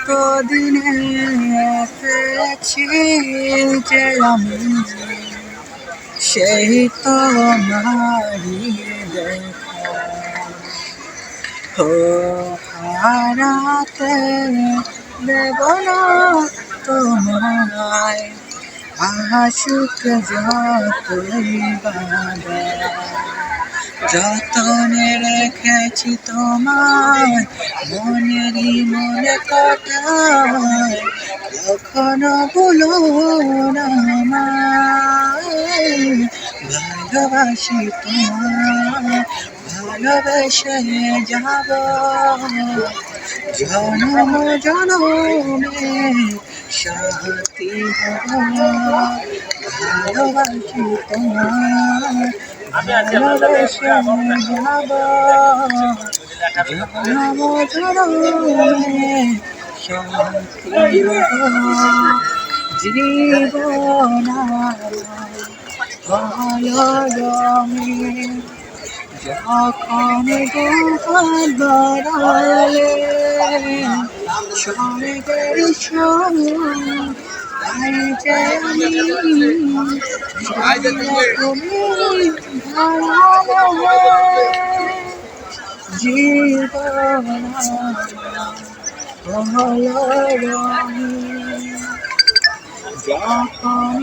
কতদিনে পেয়েছি যে আমি সেই তোমারই দেখা ও হারাতে দেব না তোমায় আশুক যতই বাধা যতনে রেখেছি তোমায় মনেরই মনে কথায় কখনো ভুলো না আমায় ভালোবাসি তোমায় ভালোবেসে যাব জনম জনমে সাথী হব ভালোবাসি তোমায় ভালোবেসে যাব জনম জনমে সাথী হব জীবন ভালো রঙে যখন গোপাল বাড়ালে স্বর্গের তাই যে তুমি ভালো জীবন ভালো রঙে যখন